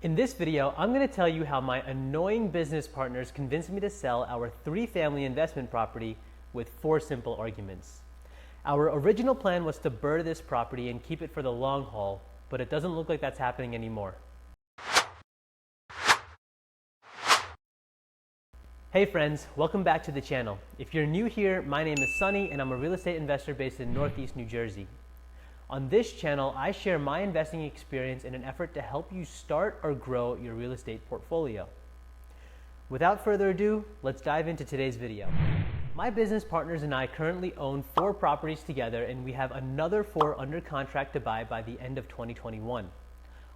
In this video, I'm going to tell you how my annoying business partners convinced me to sell our 3-family investment property with 4 simple arguments. Our original plan was to BRRRR this property and keep it for the long haul, but it doesn't look like that's happening anymore. Hey friends, welcome back to the channel. If you're new here, my name is Sunny and I'm a real estate investor based in Northeast New Jersey. On this channel, I share my investing experience in an effort to help you start or grow your real estate portfolio. Without further ado, let's dive into today's video. My business partners and I currently own 4 properties together, and we have another 4 under contract to buy by the end of 2021.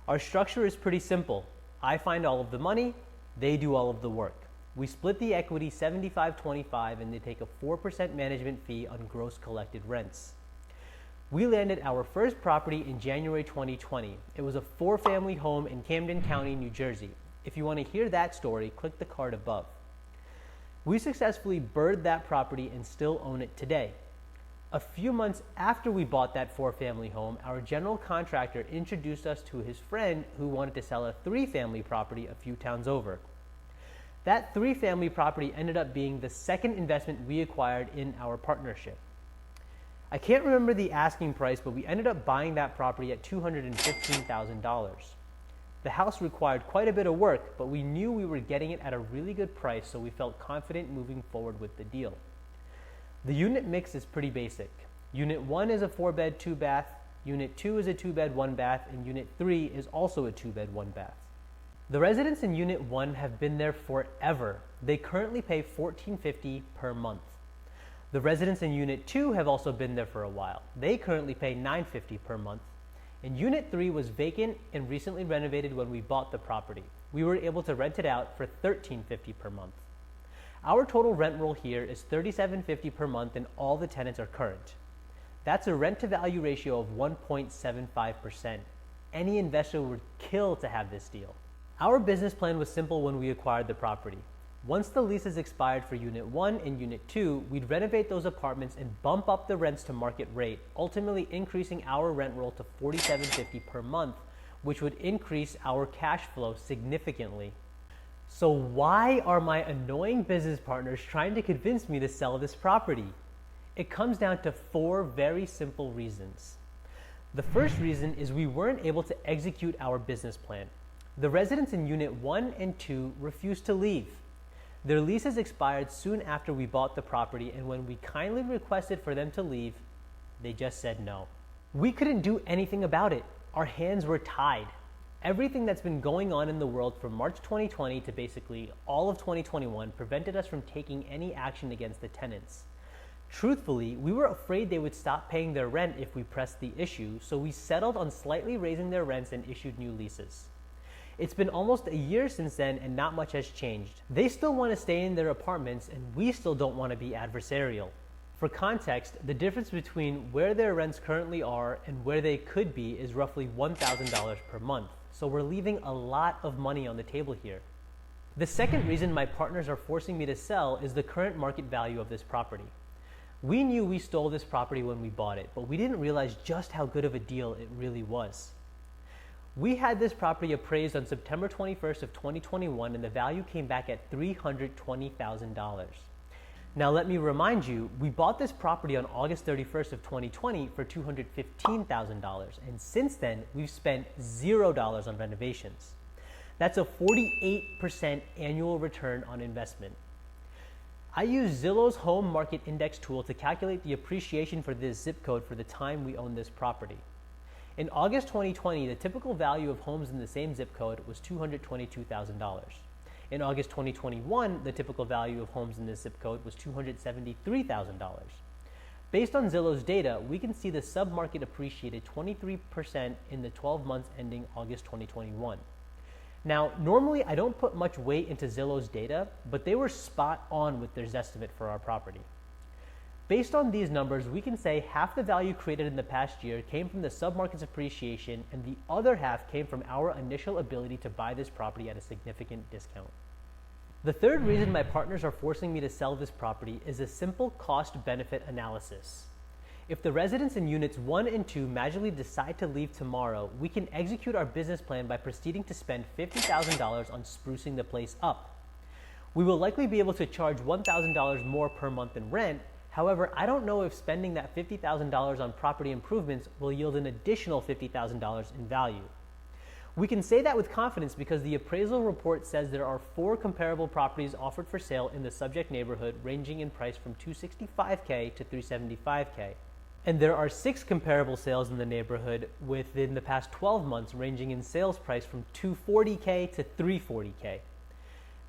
Our structure is pretty simple. I find all of the money, they do all of the work. We split the equity 75-25, and they take a 4% management fee on gross collected rents. We landed our first property in January 2020. It was a 4-family home in Camden County, New Jersey. If you want to hear that story, click the card above. We successfully BRRRR'd that property and still own it today. A few months after we bought that 4-family home, our general contractor introduced us to his friend who wanted to sell a 3-family property a few towns over. That 3-family property ended up being the second investment we acquired in our partnership. I can't remember the asking price, but we ended up buying that property at $215,000. The house required quite a bit of work, but we knew we were getting it at a really good price, so we felt confident moving forward with the deal. The unit mix is pretty basic. Unit 1 is a 4-bed, 2-bath, Unit 2 is a 2-bed, 1-bath, and Unit 3 is also a 2-bed, 1-bath. The residents in Unit 1 have been there forever. They currently pay $14.50 per month. The residents in Unit 2 have also been there for a while. They currently pay $9.50 per month. And Unit 3 was vacant and recently renovated when we bought the property. We were able to rent it out for $13.50 per month. Our total rent roll here is $37.50 per month, and all the tenants are current. That's a rent-to-value ratio of 1.75%. Any investor would kill to have this deal. Our business plan was simple when we acquired the property. Once the leases expired for Unit 1 and Unit 2, we'd renovate those apartments and bump up the rents to market rate, ultimately increasing our rent roll to $47.50 per month, which would increase our cash flow significantly. So why are my annoying business partners trying to convince me to sell this property? It comes down to 4 very simple reasons. The first reason is we weren't able to execute our business plan. The residents in Unit 1 and 2 refused to leave. Their leases expired soon after we bought the property, and when we kindly requested for them to leave, they just said no. We couldn't do anything about it. Our hands were tied. Everything that's been going on in the world from March 2020 to basically all of 2021 prevented us from taking any action against the tenants. Truthfully, we were afraid they would stop paying their rent if we pressed the issue, so we settled on slightly raising their rents and issued new leases. It's been almost a year since then, and not much has changed. They still want to stay in their apartments, and we still don't want to be adversarial. For context, the difference between where their rents currently are and where they could be is roughly $1,000 per month. So we're leaving a lot of money on the table here. The second reason my partners are forcing me to sell is the current market value of this property. We knew we stole this property when we bought it, but we didn't realize just how good of a deal it really was. We had this property appraised on September 21st of 2021, and the value came back at $320,000. Now let me remind you, we bought this property on August 31st of 2020 for $215,000, and since then we've spent $0 on renovations. That's a 48% annual return on investment. I use Zillow's Home Market Index tool to calculate the appreciation for this zip code for the time we own this property. In August 2020, the typical value of homes in the same zip code was $222,000. In August 2021, the typical value of homes in this zip code was $273,000. Based on Zillow's data, we can see the submarket appreciated 23% in the 12 months ending August 2021. Now, normally I don't put much weight into Zillow's data, but they were spot on with their estimate for our property. Based on these numbers, we can say half the value created in the past year came from the submarket's appreciation, and the other half came from our initial ability to buy this property at a significant discount. The third reason my partners are forcing me to sell this property is a simple cost-benefit analysis. If the residents in units 1 and 2 magically decide to leave tomorrow, we can execute our business plan by proceeding to spend $50,000 on sprucing the place up. We will likely be able to charge $1,000 more per month in rent. However, I don't know if spending that $50,000 on property improvements will yield an additional $50,000 in value. We can say that with confidence because the appraisal report says there are 4 comparable properties offered for sale in the subject neighborhood ranging in price from $265K to $375K. And there are 6 comparable sales in the neighborhood within the past 12 months ranging in sales price from $240K to $340K.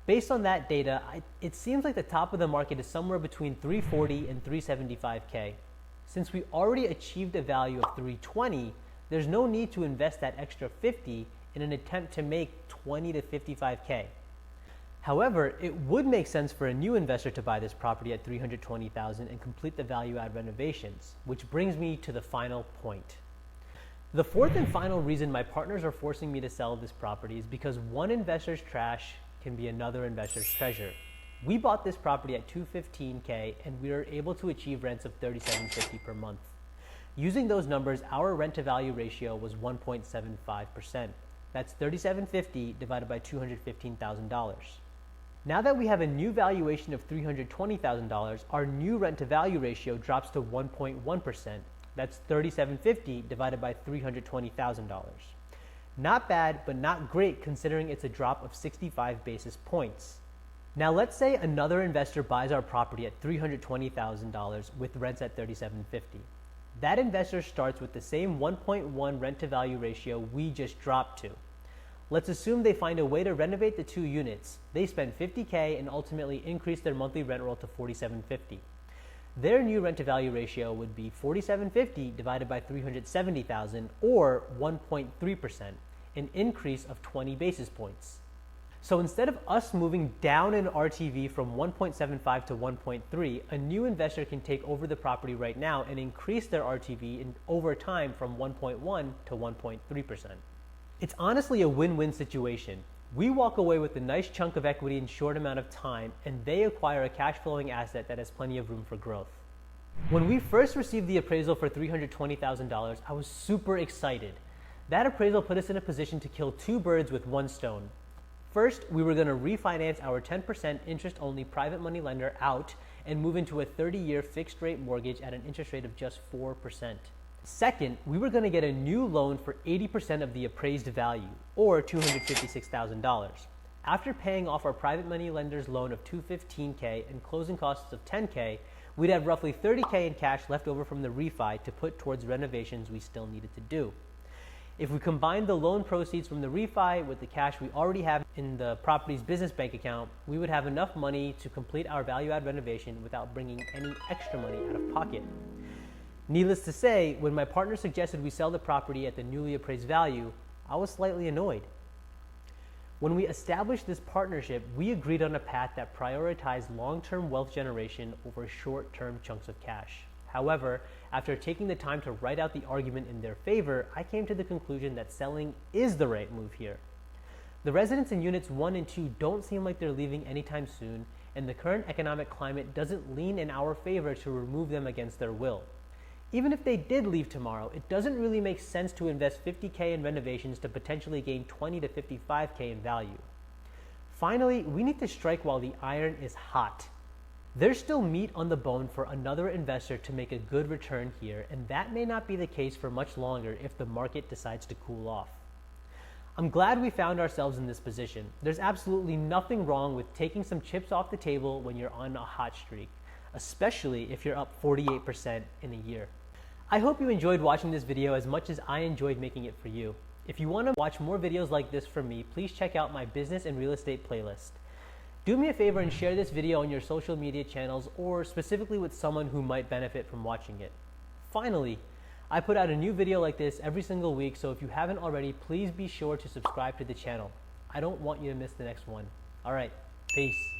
Based on that data, it seems like the top of the market is somewhere between $340 and $375K. Since we already achieved a value of $320, there's no need to invest that extra $50 in an attempt to make $20 to $55K. However, it would make sense for a new investor to buy this property at $320,000 and complete the value add renovations, which brings me to the final point. The fourth and final reason my partners are forcing me to sell this property is because one investor's trash can be another investor's treasure. We bought this property at $215K and we were able to achieve rents of $37.50 per month. Using those numbers, our rent to value ratio was 1.75%. That's $37.50 divided by $215,000. Now that we have a new valuation of $320,000, our new rent to value ratio drops to 1.1%. That's $37.50 divided by $320,000. Not bad, but not great considering it's a drop of 65 basis points. Now let's say another investor buys our property at $320,000 with rents at $37.50. That investor starts with the same 1.1 rent to value ratio we just dropped to. Let's assume they find a way to renovate the 2 units. They spend $50K and ultimately increase their monthly rent roll to $47.50. Their new rent to value ratio would be $47.50 divided by $370,000 or 1.3%, an increase of 20 basis points. So instead of us moving down in RTV from 1.75 to 1.3, a new investor can take over the property right now and increase their RTV over time from 1.1 to 1.3%. It's honestly a win-win situation. We walk away with a nice chunk of equity in a short amount of time, and they acquire a cash flowing asset that has plenty of room for growth. When we first received the appraisal for $320,000, I was super excited. That appraisal put us in a position to kill 2 birds with 1 stone. First, we were going to refinance our 10% interest-only private money lender out and move into a 30-year fixed-rate mortgage at an interest rate of just 4%. Second, we were going to get a new loan for 80% of the appraised value, or $256,000. After paying off our private money lender's loan of $215K and closing costs of $10K, we'd have roughly $30K in cash left over from the refi to put towards renovations we still needed to do. If we combine the loan proceeds from the refi with the cash we already have in the property's business bank account, we would have enough money to complete our value-add renovation without bringing any extra money out of pocket. Needless to say, when my partner suggested we sell the property at the newly appraised value, I was slightly annoyed. When we established this partnership, we agreed on a path that prioritized long-term wealth generation over short-term chunks of cash. However, after taking the time to write out the argument in their favor, I came to the conclusion that selling is the right move here. The residents in units 1 and 2 don't seem like they're leaving anytime soon, and the current economic climate doesn't lean in our favor to remove them against their will. Even if they did leave tomorrow, it doesn't really make sense to invest $50K in renovations to potentially gain $20 to $55K in value. Finally, we need to strike while the iron is hot. There's still meat on the bone for another investor to make a good return here, and that may not be the case for much longer if the market decides to cool off. I'm glad we found ourselves in this position. There's absolutely nothing wrong with taking some chips off the table when you're on a hot streak, especially if you're up 48% in a year. I hope you enjoyed watching this video as much as I enjoyed making it for you. If you want to watch more videos like this from me, please check out my business and real estate playlist. Do me a favor and share this video on your social media channels or specifically with someone who might benefit from watching it. Finally, I put out a new video like this every single week, so if you haven't already, please be sure to subscribe to the channel. I don't want you to miss the next one. All right, peace.